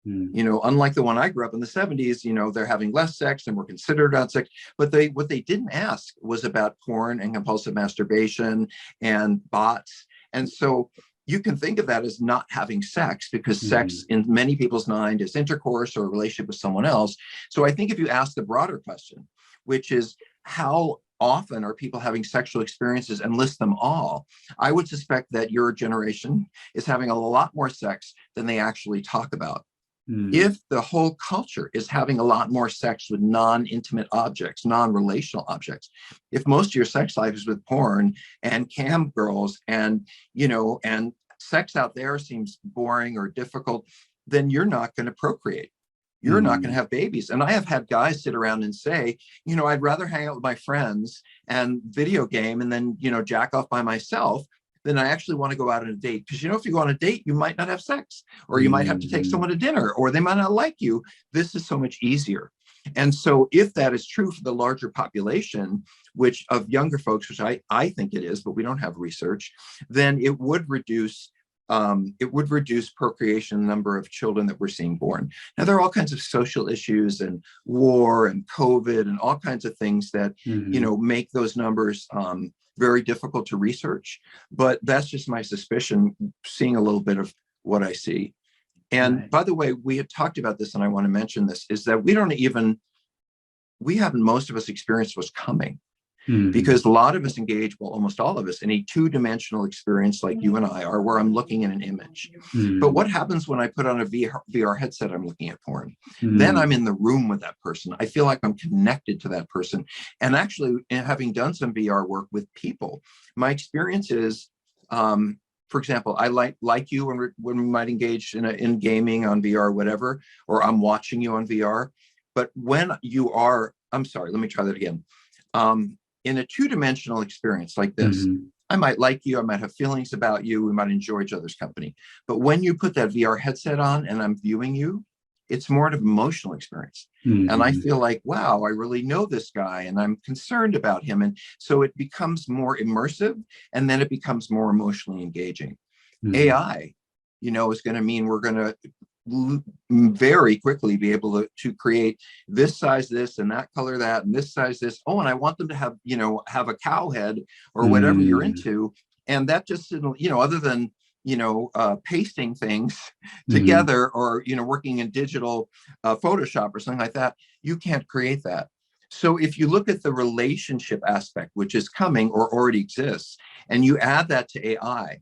Mhm. Unlike the one I grew up in the 70s, they're having less sex and more considerate about sex. But what they didn't ask was about porn and compulsive masturbation and bots. And so you can think of that as not having sex because sex Mhm. in many people's mind is intercourse or a relationship with someone else. So I think if you ask the broader question, which is how often are people having sexual experiences and list them all, I would suspect that your generation is having a lot more sex than they actually talk about. Mhm. If the whole culture is having a lot more sex with non-intimate objects, non-relational objects, if most of your sex life is with porn and cam girls and sex out there seems boring or difficult, then you're not going to procreate. You're not going to Mhm. have babies. And I have had guys sit around and say, I'd rather hang out with my friends and video game and then, jack off by myself then I actually want to go out on a date. Because, if you go on a date, you might not have sex, or you might have to take Mhm. someone to dinner, or they might not like you. This is so much easier. And so if that is true for the larger population, which of younger folks, which I think it is, but we don't have research, then it would reduce procreation number of children that we're seeing born. Now, there are all kinds of social issues and war and COVID and all kinds of things that, Mhm. make those numbers very difficult to research, but that's just my suspicion, seeing a little bit of what I see. And Right. by the way, we had talked about this, and I want to mention this, is that we haven't most of us experienced what's coming Mhm. because a lot of us engage, well, almost all of us, in a two-dimensional experience like you and I are, where I'm looking at an image. But Mhm. what happens when I put on a VR headset, I'm looking at porn? Then I'm Mhm. in the room with that person. I feel like I'm connected to that person. And actually, having done some VR work with people, my experience is, for example, I like you when we might engage in gaming on VR, whatever, or I'm watching you on VR. But when you are, I'm sorry, let me try that again. In a two-dimensional experience like this, Mhm. I might like you, I might have feelings about you, we might enjoy each other's company. But when you put that VR headset on and I'm viewing you, it's more of an emotional experience. And I Mhm. feel like, wow, I really know this guy and I'm concerned about him. And so it becomes more immersive and then it becomes more emotionally engaging. Mhm. AI, is going to mean very quickly be able to create this size, this, and that color, that, and this size, this. Oh, and I want them to have, have a cow head or whatever you're into. And that just, other than, pasting things together or, working in digital Photoshop or something like that, you can't create that. So if you look at the relationship aspect, which is coming or already exists, and you add that to AI,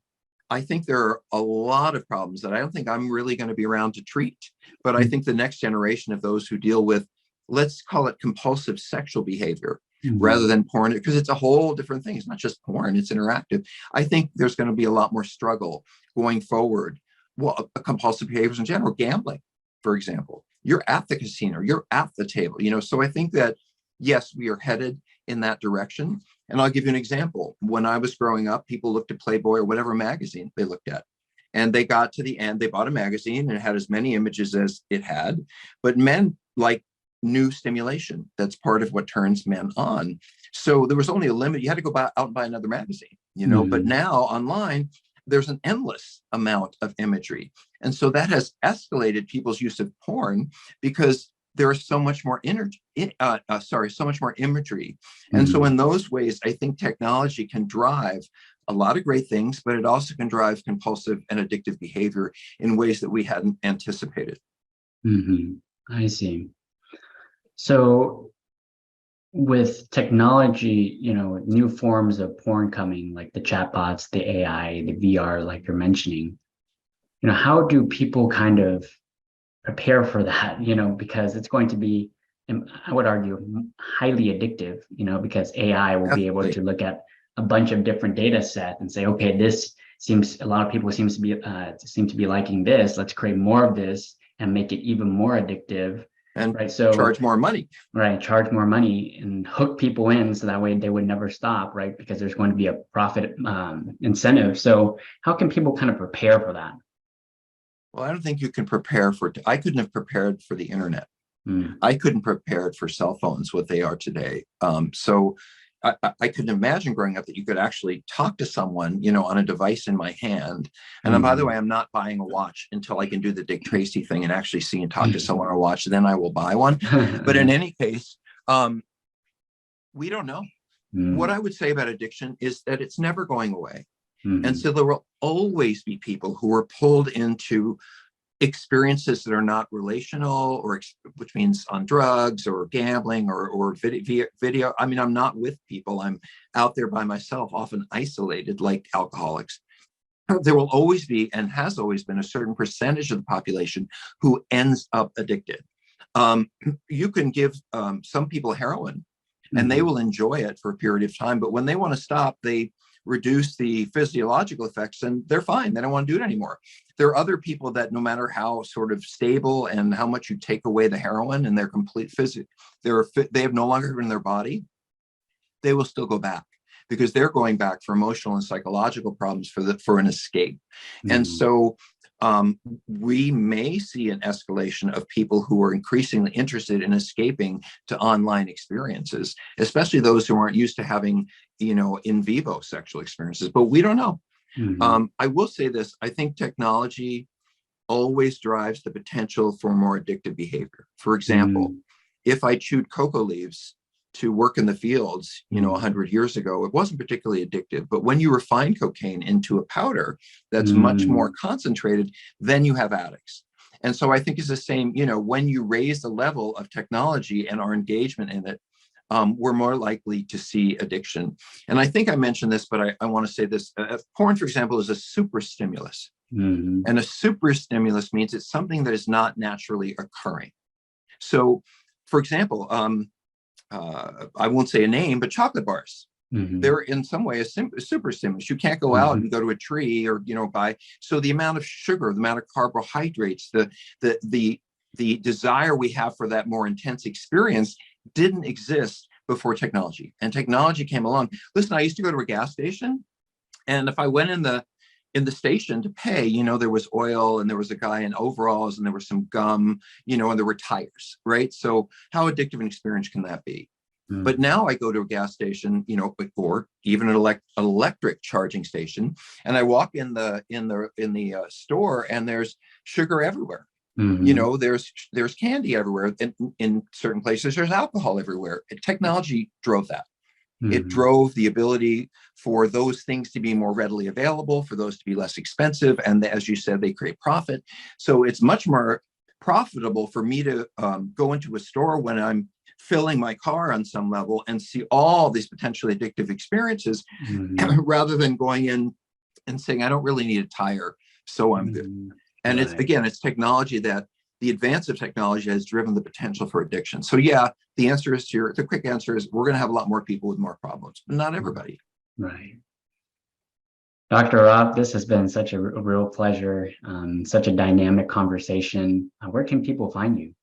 I think there are a lot of problems that I don't think I'm really going to be around to treat. But I think the next generation of those who deal with, let's call it compulsive sexual behavior rather than porn, because it's a whole different thing. It's not just porn, it's interactive. I think there's going to be a lot more struggle going forward. Well, compulsive behaviors in general, gambling, for example. You're at the casino, you're at the table, so I think that, yes, we are headed in that direction. And I'll give you an example. When I was growing up, people looked at Playboy or whatever magazine they looked at. And they got to the end, they bought a magazine and it had as many images as it had. But men like new stimulation. That's part of what turns men on. So there was only a limit. You had to go out and buy another magazine, but now online, there's an endless amount of imagery. And so that has escalated people's use of porn because there is so much more so much more imagery. And so in those ways, I think technology can drive a lot of great things, but it also can drive compulsive and addictive behavior in ways that we hadn't anticipated. I see. So with technology, new forms of porn coming, like the chatbots, the AI, the VR, like you're mentioning, how do people kind of prepare for that, because it's going to be, I would argue, highly addictive, because AI will be able to look at a bunch of different data sets and say, okay, a lot of people seem to be liking this. Let's create more of this and make it even more addictive. And right, so charge more money. Right, charge more money and hook people in so that way they would never stop, right? Because there's going to be a profit incentive. So how can people kind of prepare for that? Well, I don't think you can prepare for it. I couldn't have prepared for the internet. I couldn't prepare for cell phones, what they are today. So I couldn't imagine growing up that you could actually talk to someone, on a device in my hand. And by the way, I'm not buying a watch until I can do the Dick Tracy thing and actually see and talk to someone on a watch. Then I will buy one. But in any case, we don't know. What I would say about addiction is that it's never going away. And so there will always be people who are pulled into experiences that are not relational, or which means on drugs or gambling or video. I mean, I'm not with people. I'm out there by myself, often isolated, like alcoholics. There will always be, and has always been, a certain percentage of the population who ends up addicted. You can give some people heroin and they will enjoy it for a period of time, but when they want to stop, they reduce the physiological effects and they're fine. They don't want to do it anymore. There are other people that no matter how sort of stable and how much you take away the heroin and their complete they have no longer in their body, they will still go back because they're going back for emotional and psychological problems for an escape. And so we may see an escalation of people who are increasingly interested in escaping to online experiences, especially those who aren't used to having, in vivo sexual experiences, but we don't know. I will say this, I think technology always drives the potential for more addictive behavior. For example, if I chewed cocoa leaves to work in the fields, 100 years ago, it wasn't particularly addictive. But when you refine cocaine into a powder that's much more concentrated, then you have addicts. And so I think it's the same, when you raise the level of technology and our engagement in it, we're more likely to see addiction. And I think I mentioned this, but I want to say this. Porn, for example, is a super stimulus. And a super stimulus means it's something that is not naturally occurring. So, for example, I won't say a name, but chocolate bars. They're in some way a super stimulus. You can't go out and go to a tree or buy. So the amount of sugar, the amount of carbohydrates, the desire we have for that more intense experience didn't exist before technology. And technology came along. Listen, I used to go to a gas station, and if I went in the station to pay, there was oil and there was a guy in overalls and there was some gum, and there were tires, right? So how addictive an experience can that be? But now I go to a gas station, or even an electric charging station, and I walk in the store and there's sugar everywhere. You know, there's candy everywhere. In certain places, there's alcohol everywhere. And technology drove that. It drove the ability for those things to be more readily available, for those to be less expensive. And as you said, they create profit. So it's much more profitable for me to go into a store when I'm filling my car on some level and see all these potentially addictive experiences rather than going in and saying, I don't really need a tire, so I'm good. And it's, again, it's technology that the advance of technology has driven the potential for addiction. So yeah, the answer is the quick answer is we're going to have a lot more people with more problems, but not everybody. Right. Dr. Roth, this has been such a real pleasure, such a dynamic conversation. Where can people find you?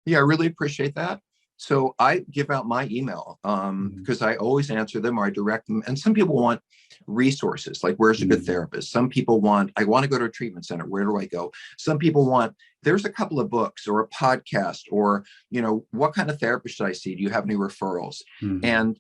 Yeah, I really appreciate that. So I give out my email because I always answer them or I direct them. And some people want resources, like where's a good therapist? Some people want, I want to go to a treatment center. Where do I go? Some people want, there's a couple of books or a podcast or, you know, what kind of therapist should I see? Do you have any referrals? And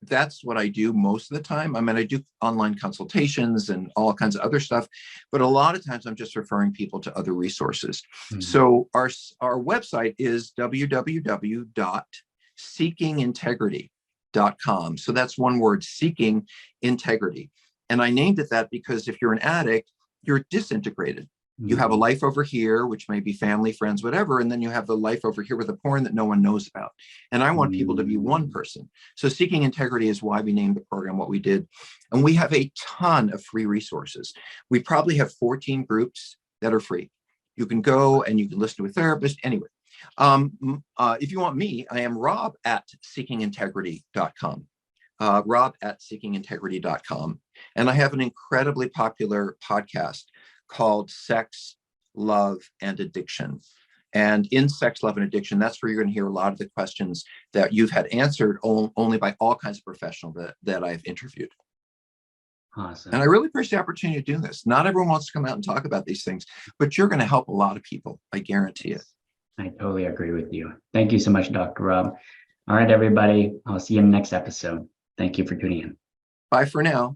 that's what I do most of the time. I mean, I do online consultations and all kinds of other stuff, but a lot of times I'm just referring people to other resources. So our website is www.seekingintegrity.com. So that's one word, seeking integrity. And I named it that because if you're an addict, you're disintegrated. You have a life over here, which may be family, friends, whatever. And then you have the life over here with the porn that no one knows about. And I want people to be one person. So Seeking Integrity is why we named the program what we did. And we have a ton of free resources. We probably have 14 groups that are free. You can go and you can listen to a therapist. Anyway, if you want me, I am Rob at seekingintegrity.com. Rob at seekingintegrity.com. And I have an incredibly popular podcast called Sex, Love, and Addiction. And in Sex, Love, and Addiction, that's where you're going to hear a lot of the questions that you've had answered only by all kinds of professionals that I've interviewed. Awesome. And I really appreciate the opportunity to do this. Not everyone wants to come out and talk about these things, but you're going to help a lot of people. I guarantee it. I totally agree with you. Thank you so much, Dr. Rob. All right, everybody. I'll see you in the next episode. Thank you for tuning in. Bye for now.